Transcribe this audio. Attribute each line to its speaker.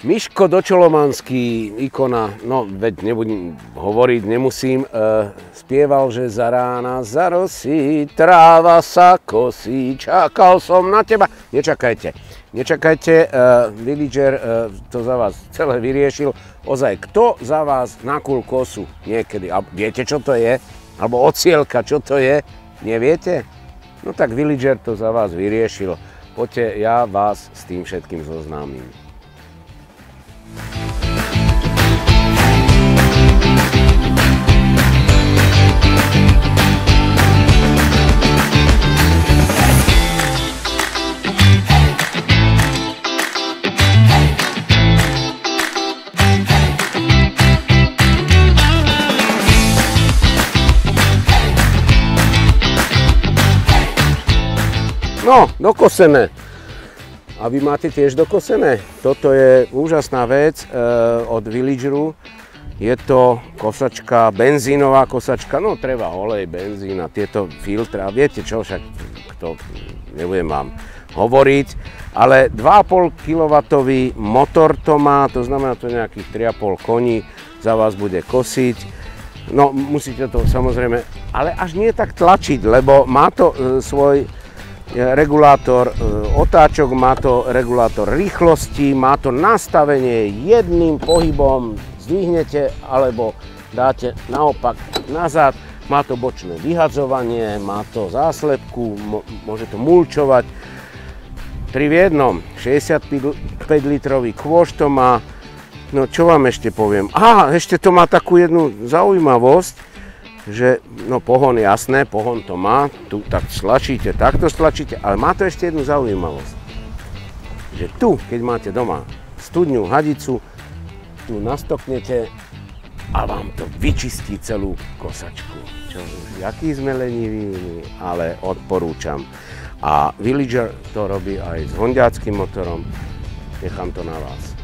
Speaker 1: Miško Dočolomanský, ikona, no veď nebudem hovoriť, nemusím, spieval, že za rána zarosí, tráva sa kosí, čakal som na teba. Nečakajte, Villager to za vás celé vyriešil. Ozaj, kto za vás nakul kosu niekedy? A viete, čo to je? Alebo ocielka, čo to je? Neviete? No tak Villager to za vás vyriešil. Poďte, ja vás s tým všetkým zoznámim. No, dokosené. A vy máte tiež dokosené? Toto je úžasná vec od Villageru. Je to kosačka, benzínová kosačka, no treba olej, benzín a tieto filtre. A viete čo, však to nebudem vám hovoriť. Ale 2,5 kW motor to má, to znamená to nejakých 3,5 koní, za vás bude kosiť. No, musíte to samozrejme, ale až nie tak tlačiť, lebo má to svoj regulátor otáčok, má to regulátor rýchlosti, má to nastavenie jedným pohybom, zdvihnete alebo dáte naopak nazad, má to bočné vyhadzovanie, má to záslepku, môže to mulčovať. 3 v 1, 65 litrový kôš to má. No čo vám ešte poviem? Ešte to má takú jednu zaujímavosť, že no pohon jasné, pohon to má, tu tak stlačíte, takto stlačíte, ale má to ešte jednu zaujímavosť, že tu, keď máte doma studňu, hadicu, tu nastoknete a vám to vyčistí celú kosačku. Čo, jaký sme leniví, ale odporúčam. A Villager to robí aj s hondiackým motorom, nechám to na vás.